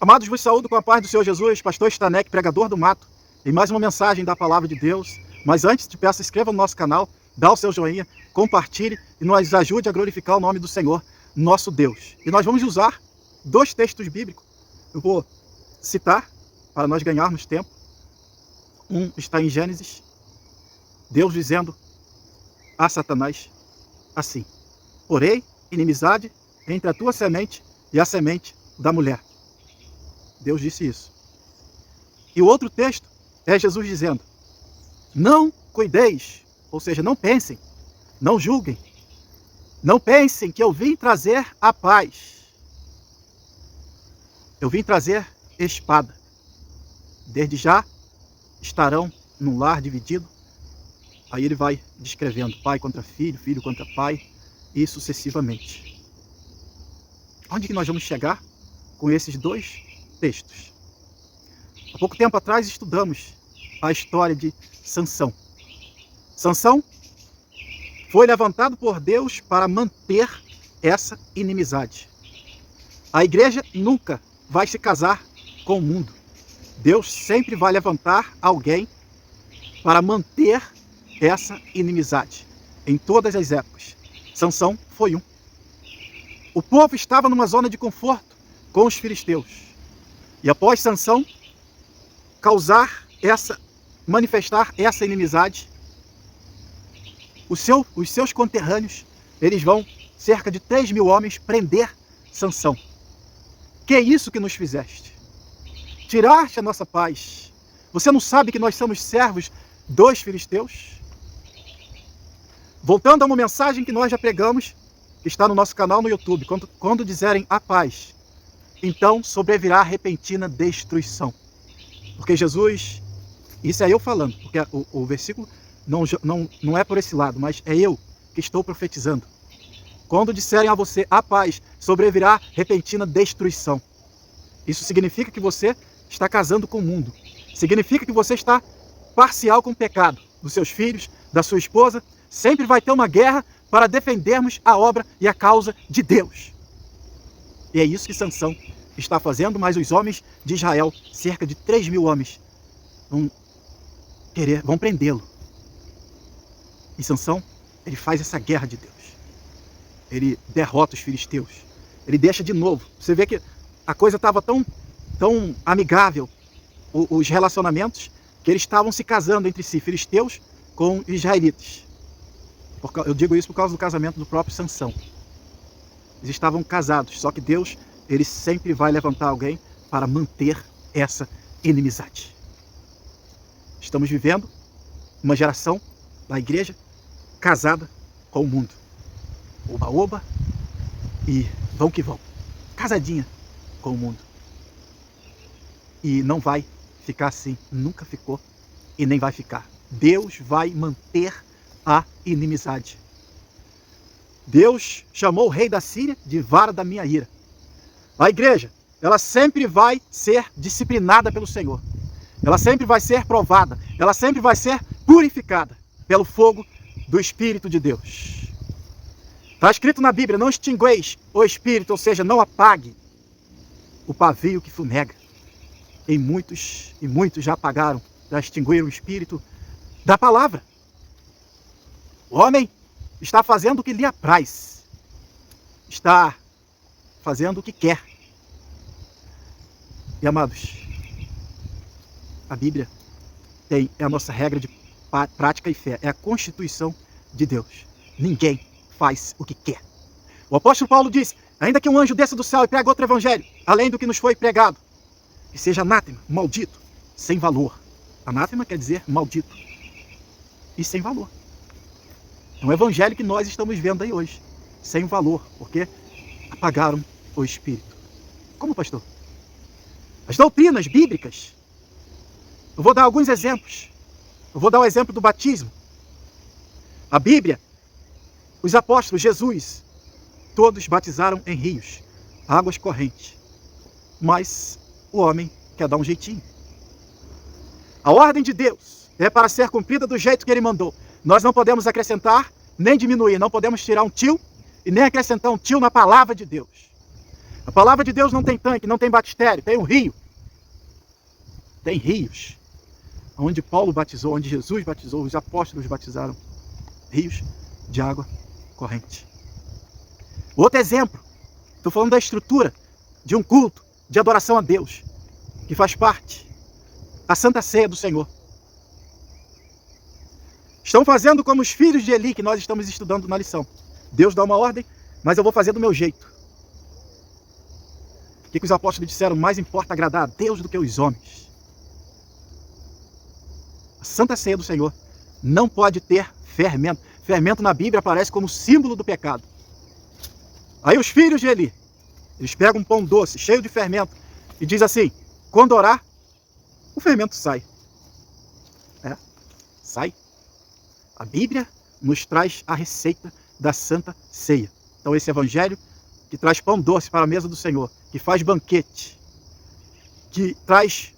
Amados, vos saúdo com a paz do Senhor Jesus, pastor Stanek, pregador do mato, em mais uma mensagem da palavra de Deus. Mas antes, te peço, inscreva no nosso canal, dá o seu joinha, compartilhe e nos ajude a glorificar o nome do Senhor, nosso Deus. E nós vamos usar dois textos bíblicos. Eu vou citar para nós ganharmos tempo. Um está em Gênesis, Deus dizendo a Satanás assim: porém, inimizade entre a tua semente e a semente da mulher. Deus disse isso. E o outro texto é Jesus dizendo: não cuideis, ou seja, não pensem, não julguem, não pensem que eu vim trazer a paz. Eu vim trazer espada. Desde já estarão num lar dividido. Aí ele vai descrevendo pai contra filho, filho contra pai, e sucessivamente. Onde que nós vamos chegar com esses dois textos? Há pouco tempo atrás estudamos a história de Sansão. Sansão foi levantado por Deus para manter essa inimizade. A igreja nunca vai se casar com o mundo. Deus sempre vai levantar alguém para manter essa inimizade em todas as épocas. Sansão foi um. O povo estava numa zona de conforto com os filisteus. E após Sansão manifestar essa inimizade, os seus conterrâneos, eles vão, cerca de 3.000 homens, prender Sansão. Que é isso que nos fizeste? Tiraste a nossa paz. Você não sabe que nós somos servos dos filisteus? Voltando a uma mensagem que nós já pregamos, que está no nosso canal no YouTube: quando dizerem a paz, então sobrevirá repentina destruição. Porque Jesus, isso é eu falando, porque o versículo não é por esse lado, mas é eu que estou profetizando. Quando disserem a você a paz, sobrevirá repentina destruição. Isso significa que você está casando com o mundo. Significa que você está parcial com o pecado dos seus filhos, da sua esposa. Sempre vai ter uma guerra para defendermos a obra e a causa de Deus. E é isso que Sansão está fazendo, mas os homens de Israel, cerca de 3.000 homens, vão prendê-lo. E Sansão, ele faz essa guerra de Deus. Ele derrota os filisteus. Ele deixa de novo. Você vê que a coisa estava tão amigável, os relacionamentos, que eles estavam se casando entre si, filisteus com israelitas. Eu digo isso por causa do casamento do próprio Sansão. Eles estavam casados, só que Deus, ele sempre vai levantar alguém para manter essa inimizade. Estamos vivendo uma geração da igreja casada com o mundo. Oba-oba e vão que vão. Casadinha com o mundo. E não vai ficar assim, nunca ficou e nem vai ficar. Deus vai manter a inimizade. Deus chamou o rei da Síria de vara da minha ira. A igreja, ela sempre vai ser disciplinada pelo Senhor. Ela sempre vai ser provada. Ela sempre vai ser purificada pelo fogo do Espírito de Deus. Está escrito na Bíblia: não extingueis o Espírito, ou seja, não apague o pavio que fumega. E muitos já apagaram, já extinguiram o Espírito da palavra. O homem está fazendo o que lhe apraz. Está fazendo o que quer. E amados, a Bíblia é a nossa regra de prática e fé. É a constituição de Deus. Ninguém faz o que quer. O apóstolo Paulo diz: ainda que um anjo desça do céu e pregue outro evangelho, além do que nos foi pregado, que seja anátema, maldito, sem valor. Anátema quer dizer maldito. E sem valor. É um evangelho que nós estamos vendo aí hoje. Sem valor, porque apagaram o Espírito. Como, pastor? As doutrinas bíblicas. Eu vou dar alguns exemplos. Eu vou dar o exemplo do batismo. A Bíblia, os apóstolos, Jesus, todos batizaram em rios, águas correntes. Mas o homem quer dar um jeitinho. A ordem de Deus é para ser cumprida do jeito que Ele mandou. Nós não podemos acrescentar nem diminuir, não podemos tirar um tio e nem acrescentar um tio na palavra de Deus. A palavra de Deus não tem tanque, não tem batistério, tem um rio. Tem rios. Onde Paulo batizou, onde Jesus batizou, os apóstolos batizaram. Rios de água corrente. Outro exemplo, estou falando da estrutura de um culto de adoração a Deus, que faz parte da Santa Ceia do Senhor. Estão fazendo como os filhos de Eli, que nós estamos estudando na lição. Deus dá uma ordem, mas eu vou fazer do meu jeito. O que os apóstolos disseram? Mais importa agradar a Deus do que os homens. A Santa Ceia do Senhor não pode ter fermento. Fermento na Bíblia aparece como símbolo do pecado. Aí os filhos de Eli, eles pegam um pão doce, cheio de fermento, e diz assim, quando orar, o fermento sai. Sai. A Bíblia nos traz a receita da Santa Ceia. Então esse evangelho que traz pão doce para a mesa do Senhor, que faz banquete, que traz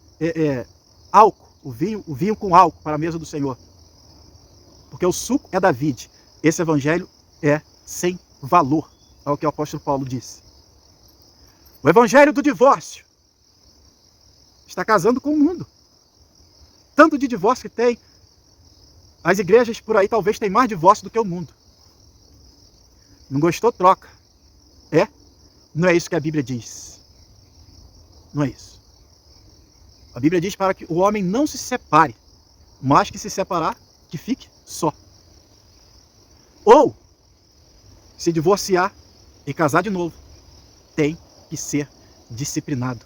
álcool, o vinho com álcool para a mesa do Senhor. Porque o suco é da vide. Esse evangelho é sem valor, é o que o apóstolo Paulo disse. O evangelho do divórcio está casando com o mundo. Tanto de divórcio que tem. As igrejas por aí talvez tenham mais divórcio do que o mundo. Não gostou? Troca. Não é isso que a Bíblia diz. Não é isso. A Bíblia diz para que o homem não se separe, mas que se separar, que fique só. Ou se divorciar e casar de novo, tem que ser disciplinado.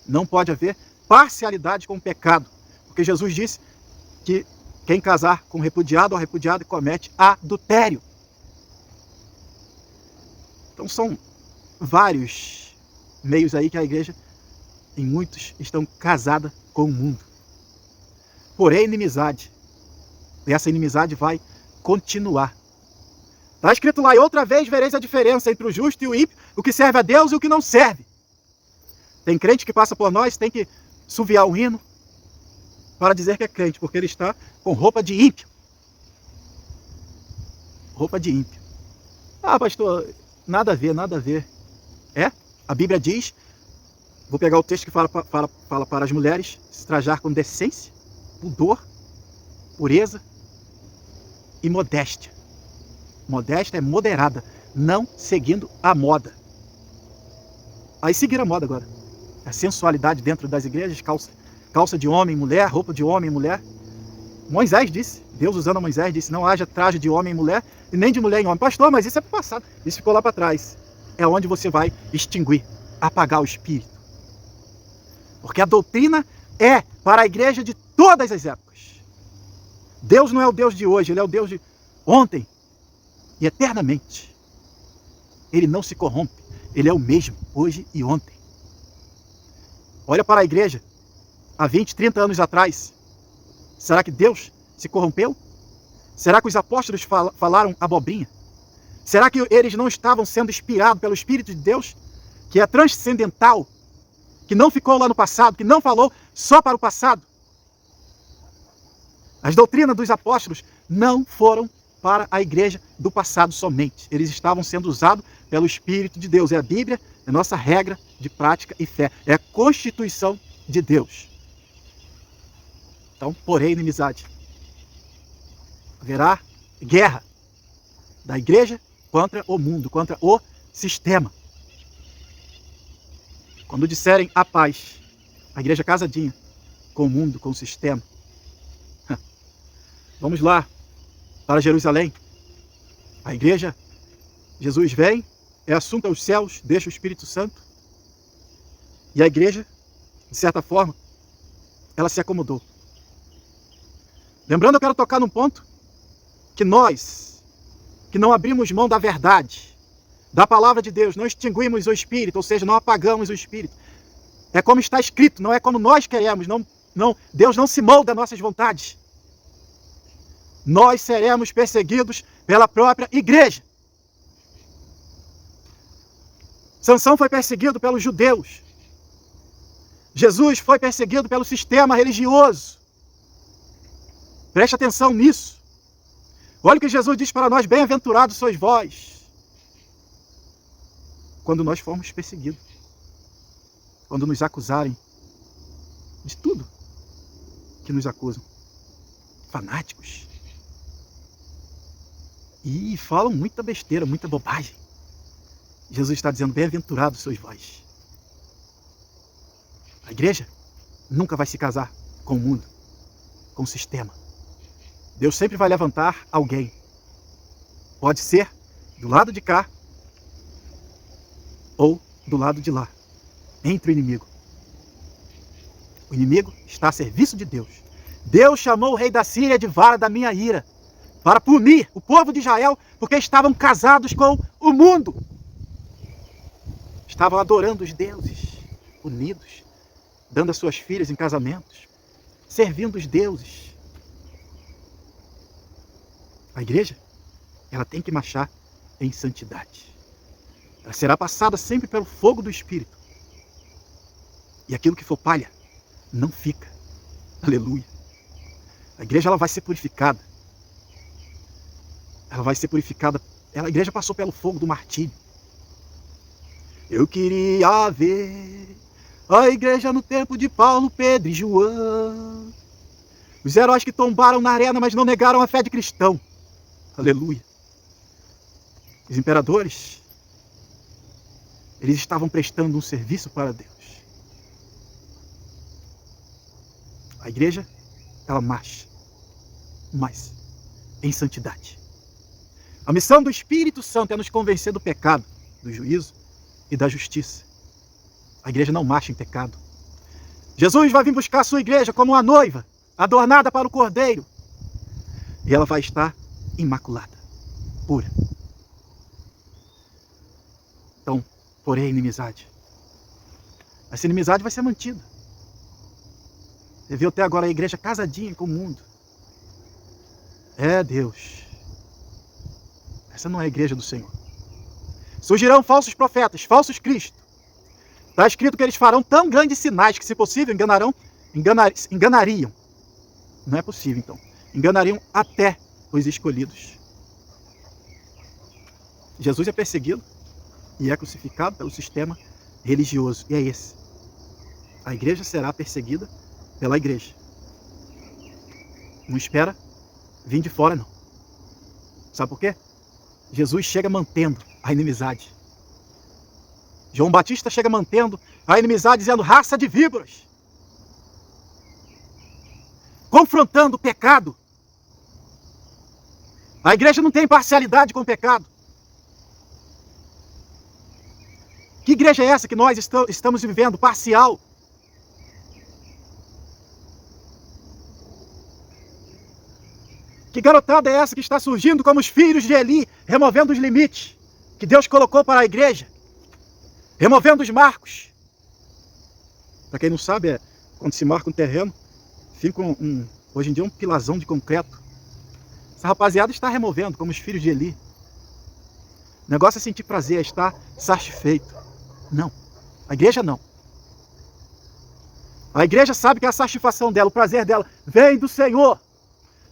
Não pode haver parcialidade com o pecado, porque Jesus disse que quem casar com repudiado ou repudiada comete adultério. Então são vários meios aí que a igreja, em muitos, estão casada com o mundo. Porém, inimizade. E essa inimizade vai continuar. Está escrito lá, e outra vez vereis a diferença entre o justo e o ímpio, o que serve a Deus e o que não serve. Tem crente que passa por nós, tem que suviar um hino para dizer que é crente, porque ele está com roupa de ímpio. Roupa de ímpio. Ah, pastor, nada a ver, nada a ver. A Bíblia diz, vou pegar o texto que fala para as mulheres se trajar com decência, pudor, pureza e modéstia. Modéstia é moderada, não seguindo a moda. Aí seguir a moda agora. A sensualidade dentro das igrejas, calça de homem e mulher, roupa de homem e mulher. Moisés disse, Deus usando Moisés disse, não haja traje de homem e mulher e nem de mulher em homem. Pastor, mas isso é para o passado, isso ficou lá para trás. É onde você vai extinguir, apagar o espírito. Porque a doutrina é para a igreja de todas as épocas. Deus não é o Deus de hoje, Ele é o Deus de ontem e eternamente. Ele não se corrompe, Ele é o mesmo, hoje e ontem. Olha para a igreja, há 20, 30 anos atrás. Será que Deus se corrompeu? Será que os apóstolos falaram abobrinha? Será que eles não estavam sendo inspirados pelo Espírito de Deus, que é transcendental, que não ficou lá no passado, que não falou só para o passado? As doutrinas dos apóstolos não foram para a igreja do passado somente. Eles estavam sendo usados pelo Espírito de Deus. É a Bíblia, é a nossa regra de prática e fé. É a constituição de Deus. Então, porém, inimizade. Haverá guerra da igreja contra o mundo, contra o sistema. Quando disserem a paz, a igreja casadinha com o mundo, com o sistema. Vamos lá para Jerusalém. A igreja, Jesus vem, é assunto aos céus, deixa o Espírito Santo. E a igreja, de certa forma, ela se acomodou. Lembrando, eu quero tocar num ponto que nós, que não abrimos mão da verdade, da palavra de Deus, não extinguimos o Espírito, ou seja, não apagamos o Espírito. É como está escrito, não é como nós queremos, Deus não se molda às nossas vontades. Nós seremos perseguidos pela própria igreja. Sansão foi perseguido pelos judeus. Jesus foi perseguido pelo sistema religioso. Preste atenção nisso. Olha o que Jesus diz para nós, bem-aventurados sois vós, quando nós formos perseguidos, quando nos acusarem de tudo que nos acusam, fanáticos, e falam muita besteira, muita bobagem. Jesus está dizendo: bem-aventurados sois vós. A igreja nunca vai se casar com o mundo, com o sistema. Deus sempre vai levantar alguém. Pode ser do lado de cá ou do lado de lá, entre o inimigo. O inimigo está a serviço de Deus. Deus chamou o rei da Síria de vara da minha ira, para punir o povo de Israel, porque estavam casados com o mundo. Estavam adorando os deuses, unidos, dando as suas filhas em casamentos, servindo os deuses. A igreja, ela tem que marchar em santidade. Ela será passada sempre pelo fogo do Espírito. E aquilo que for palha, não fica. Aleluia. A igreja, ela vai ser purificada. Ela vai ser purificada. A igreja passou pelo fogo do martírio. Eu queria ver a igreja no tempo de Paulo, Pedro e João. Os heróis que tombaram na arena, mas não negaram a fé de cristão. Aleluia. Os imperadores, eles estavam prestando um serviço para Deus. A igreja, ela marcha, mas em santidade. A missão do Espírito Santo é nos convencer do pecado, do juízo e da justiça. A igreja não marcha em pecado. Jesus vai vir buscar a sua igreja como uma noiva, adornada para o Cordeiro. E ela vai estar imaculada, pura. Então, porém, a inimizade. Essa inimizade vai ser mantida. Você viu até agora a igreja casadinha com o mundo. É Deus. Essa não é a igreja do Senhor. Surgirão falsos profetas, falsos cristos. Está escrito que eles farão tão grandes sinais que, se possível, enganariam. Não é possível, então. Enganariam até os escolhidos. Jesus é perseguido e é crucificado pelo sistema religioso. E é esse. A igreja será perseguida pela igreja. Não espera vir de fora, não. Sabe por quê? Jesus chega mantendo a inimizade. João Batista chega mantendo a inimizade, dizendo: raça de víboras. Confrontando o pecado. A igreja não tem parcialidade com o pecado. Que igreja é essa que nós estamos vivendo? Parcial. Que garotada é essa que está surgindo como os filhos de Eli, removendo os limites que Deus colocou para a igreja? Removendo os marcos. Para quem não sabe, quando se marca um terreno, fica hoje em dia um pilazão de concreto. Essa rapaziada está removendo, como os filhos de Eli. O negócio é sentir prazer, é estar satisfeito. Não. A igreja não. A igreja sabe que a satisfação dela, o prazer dela, vem do Senhor.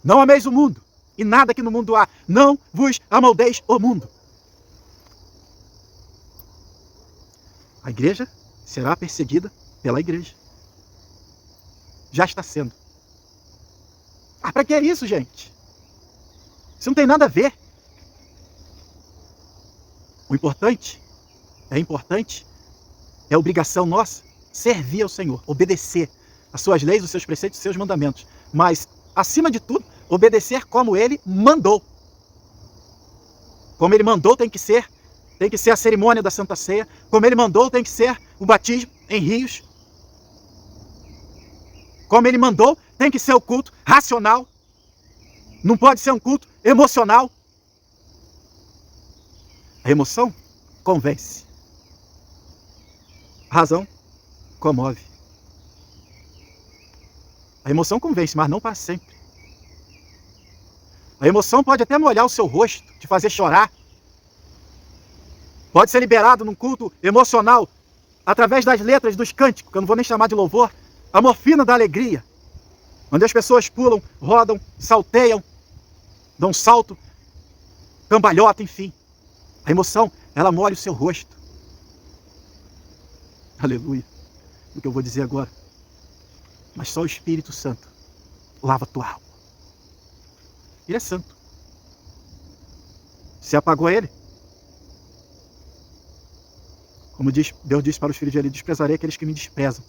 Não ameis o mundo, e nada que no mundo há. Não vos amoldeis o mundo. A igreja será perseguida pela igreja. Já está sendo. Ah, para que isso, gente? Isso não tem nada a ver. O importante, é obrigação nossa servir ao Senhor, obedecer as suas leis, os seus preceitos, os seus mandamentos. Mas, acima de tudo, obedecer como Ele mandou. Como Ele mandou tem que ser a cerimônia da Santa Ceia. Como Ele mandou tem que ser o batismo em rios. Como Ele mandou tem que ser o culto racional. Não pode ser um culto emocional. A emoção convence. A razão comove. A emoção convence, mas não para sempre. A emoção pode até molhar o seu rosto, te fazer chorar. Pode ser liberado num culto emocional, através das letras dos cânticos, que eu não vou nem chamar de louvor, a morfina da alegria, onde as pessoas pulam, rodam, salteiam, dão um salto, cambalhota, enfim. A emoção, ela molha o seu rosto. aleluia, do que eu vou dizer agora. Mas só o Espírito Santo lava a tua alma. Ele é santo. Você apagou ele? Como Deus disse para os filhos de Eli, desprezarei aqueles que me desprezam.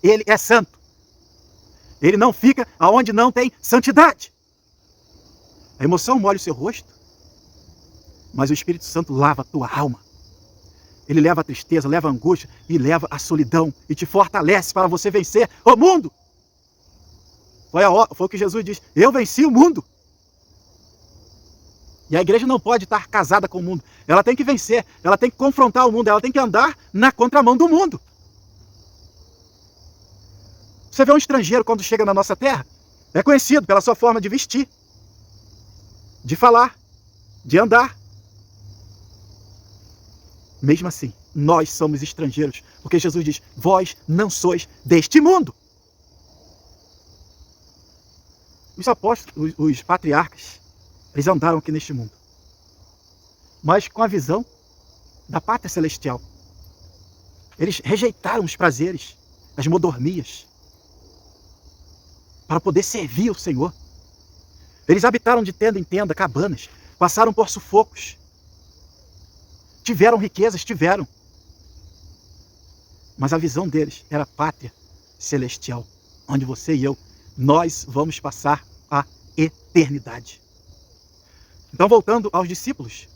Ele é santo. Ele não fica aonde não tem santidade. A emoção molha o seu rosto, mas o Espírito Santo lava a tua alma. Ele leva a tristeza, leva a angústia e leva a solidão e te fortalece para você vencer o mundo. Foi o que Jesus diz: eu venci o mundo. E a igreja não pode estar casada com o mundo. Ela tem que vencer, ela tem que confrontar o mundo, ela tem que andar na contramão do mundo. Você vê um estrangeiro quando chega na nossa terra, é conhecido pela sua forma de vestir, de falar, de andar. Mesmo assim, nós somos estrangeiros, porque Jesus diz: vós não sois deste mundo. Os apóstolos, os patriarcas, eles andaram aqui neste mundo, mas com a visão da pátria celestial. Eles rejeitaram os prazeres, as modormias, para poder servir o Senhor. Eles habitaram de tenda em tenda, cabanas, passaram por sufocos, tiveram riquezas, tiveram. Mas a visão deles era a pátria celestial, onde você e eu, nós vamos passar a eternidade. Então, voltando aos discípulos,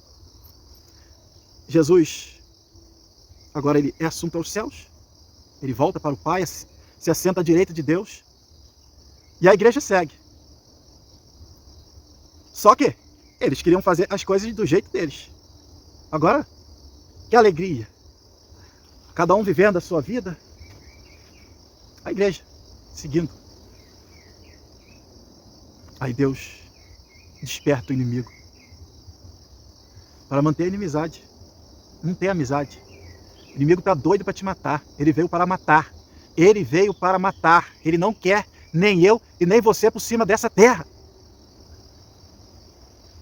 Jesus, agora ele é assunto aos céus, ele volta para o Pai, se assenta à direita de Deus, e a igreja segue. Só que eles queriam fazer as coisas do jeito deles. Agora, que alegria! Cada um vivendo a sua vida, a igreja seguindo. Aí Deus desperta o inimigo para manter a inimizade. Não tem amizade. O inimigo está doido para te matar. Ele veio para matar. Ele veio para matar. Ele não quer nem eu e nem você por cima dessa terra.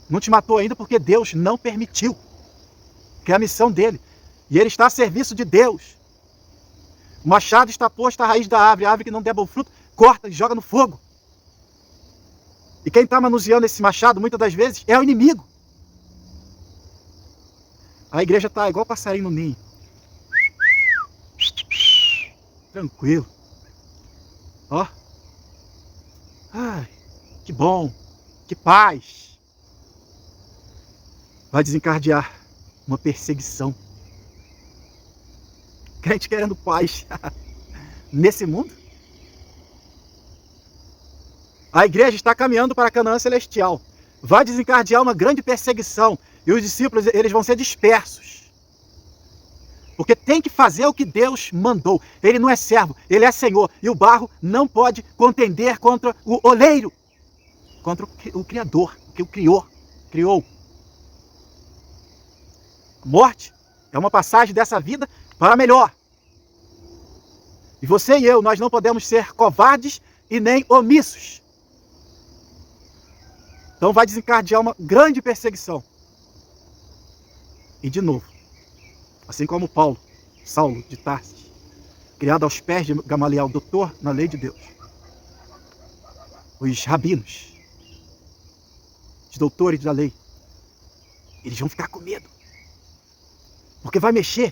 Não te matou ainda porque Deus não permitiu. Que é a missão dele. E ele está a serviço de Deus. O machado está posto à raiz da árvore. A árvore que não der bom fruto, corta e joga no fogo. E quem está manuseando esse machado, muitas das vezes, é o inimigo. A igreja está igual passarinho no ninho. Tranquilo. Ó. Ai, que bom. Que paz. Vai desencadear uma perseguição. Crente querendo paz. Nesse mundo. A igreja está caminhando para a Canaã celestial. Vai desencadear uma grande perseguição. E os discípulos, eles vão ser dispersos. Porque tem que fazer o que Deus mandou. Ele não é servo, ele é Senhor. E o barro não pode contender contra o oleiro. Contra o Criador, que o criou. A morte é uma passagem dessa vida para melhor. E você e eu, nós não podemos ser covardes e nem omissos. Então vai desencadear uma grande perseguição. E de novo, assim como Saulo de Tarsis, criado aos pés de Gamaliel, doutor na lei de Deus, os rabinos, os doutores da lei, eles vão ficar com medo. Porque vai mexer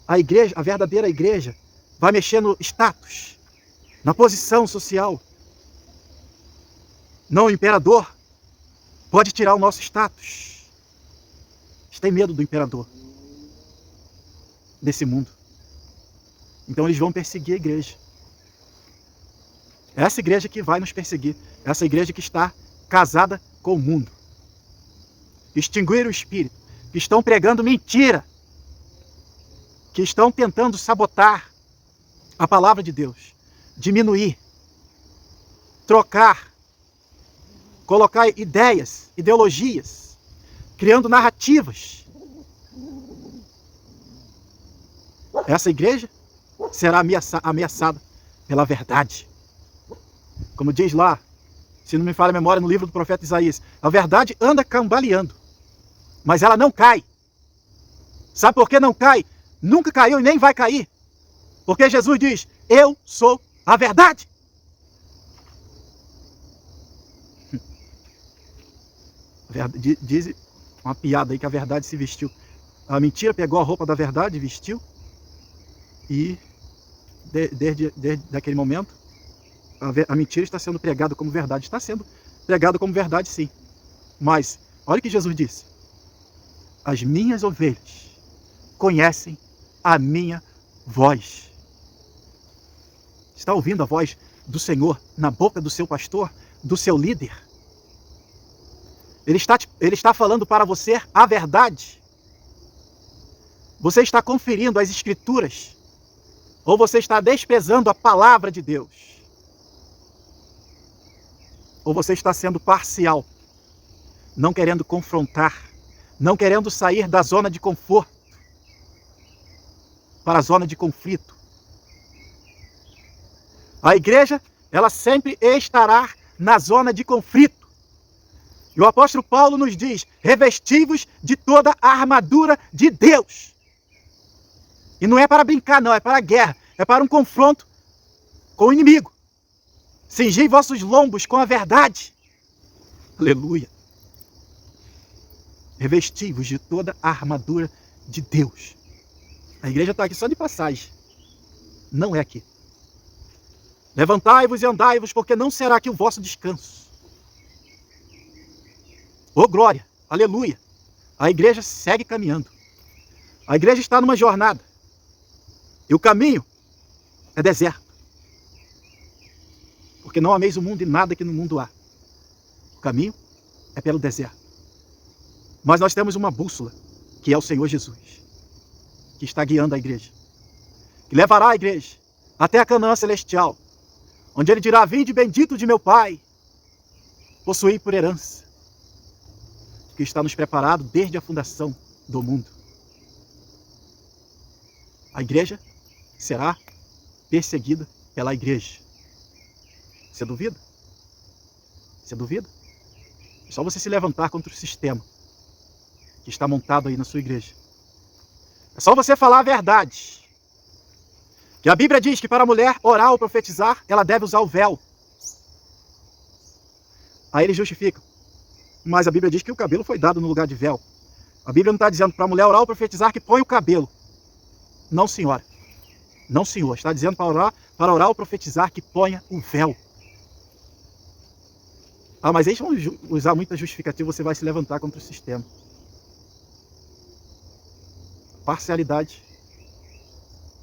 a igreja, a verdadeira igreja, vai mexer no status, na posição social. Não, o imperador pode tirar o nosso status. Eles têm medo do imperador desse mundo. Então eles vão perseguir a igreja. Essa igreja que vai nos perseguir. Essa igreja que está casada com o mundo. Extinguir o espírito. Que estão pregando mentira. Que estão tentando sabotar a palavra de Deus. Diminuir. Trocar. Colocar ideias, ideologias. Criando narrativas. Essa igreja será ameaçada pela verdade. Como diz lá, se não me falha a memória, no livro do profeta Isaías, a verdade anda cambaleando, mas ela não cai. Sabe por que não cai? nunca caiu e nem vai cair. Porque Jesus diz, eu sou a verdade. Diz uma piada aí que a verdade se vestiu. A mentira pegou a roupa da verdade, vestiu. E desde aquele momento, a mentira está sendo pregada como verdade. Está sendo pregada como verdade, sim. Mas, olha o que Jesus disse. As minhas ovelhas conhecem a minha voz. Está ouvindo a voz do Senhor na boca do seu pastor, do seu líder? Ele está falando para você a verdade. Você está conferindo as Escrituras? Ou você está desprezando a palavra de Deus? Ou você está sendo parcial, não querendo confrontar, não querendo sair da zona de conforto para a zona de conflito? A igreja, ela sempre estará na zona de conflito. E o apóstolo Paulo nos diz, revestivos de toda a armadura de Deus. E não é para brincar, não, é para a guerra, é para um confronto com o inimigo. Cingei vossos lombos com a verdade. Aleluia. Revestivos de toda a armadura de Deus. A igreja está aqui só de passagem. Não é aqui. Levantai-vos e andai-vos, porque não será aqui o vosso descanso. Oh glória, aleluia. A igreja segue caminhando. A igreja está numa jornada. E o caminho é deserto. Porque não ameis o mundo e nada que no mundo há. O caminho é pelo deserto. Mas nós temos uma bússola, que é o Senhor Jesus, que está guiando a igreja, que levará a igreja até a Canaã celestial, onde ele dirá, vinde bendito de meu Pai, possuí por herança, que está nos preparado desde a fundação do mundo. A igreja será perseguida pela igreja. Você duvida? Você duvida? É só você se levantar contra o sistema que está montado aí na sua igreja. É só você falar a verdade. Que a Bíblia diz que para a mulher orar ou profetizar, ela deve usar o véu. Aí eles justificam. Mas a Bíblia diz que o cabelo foi dado no lugar de véu. A Bíblia não está dizendo para a mulher orar ou profetizar que põe o cabelo. Não, senhora. Não, senhor. Está dizendo para orar ou profetizar que ponha o véu. Ah, mas eles vão usar muita justificativa, você vai se levantar contra o sistema. Parcialidade.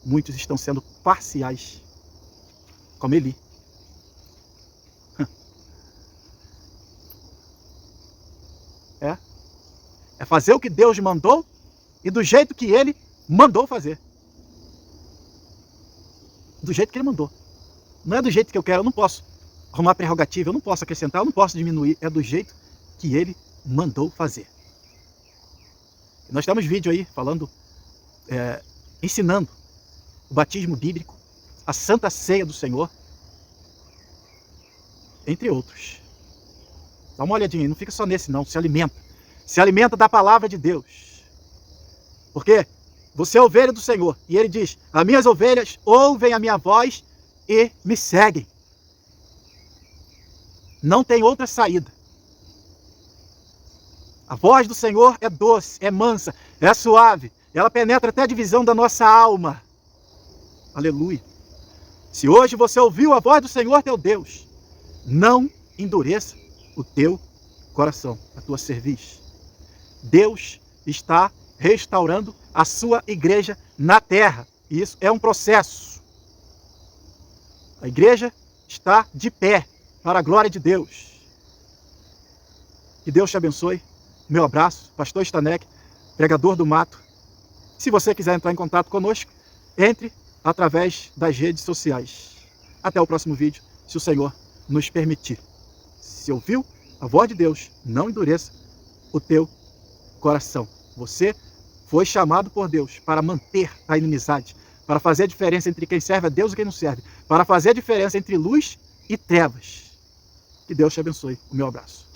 Muitos estão sendo parciais. Como Eli. É fazer o que Deus mandou e do jeito que Ele mandou fazer. Do jeito que Ele mandou. Não é do jeito que eu quero, eu não posso arrumar prerrogativa, eu não posso acrescentar, eu não posso diminuir. É do jeito que Ele mandou fazer. E nós temos vídeo aí falando, ensinando o batismo bíblico, a Santa Ceia do Senhor, entre outros. Dá uma olhadinha aí, não fica só nesse não, se alimenta. Se alimenta da palavra de Deus. Porque você é ovelha do Senhor. E Ele diz, as minhas ovelhas ouvem a minha voz e me seguem. Não tem outra saída. A voz do Senhor é doce, é mansa, é suave. Ela penetra até a divisão da nossa alma. Aleluia. Se hoje você ouviu a voz do Senhor teu Deus, não endureça o teu coração, a tua cerviz. Deus está restaurando a sua igreja na terra. E isso é um processo. A igreja está de pé para a glória de Deus. Que Deus te abençoe. Meu abraço, Pastor Stanek, pregador do mato. Se você quiser entrar em contato conosco, entre através das redes sociais. Até o próximo vídeo, se o Senhor nos permitir. Se ouviu a voz de Deus, não endureça o teu coração. Você foi chamado por Deus para manter a inimizade, para fazer a diferença entre quem serve a Deus e quem não serve, para fazer a diferença entre luz e trevas. Que Deus te abençoe. O meu abraço.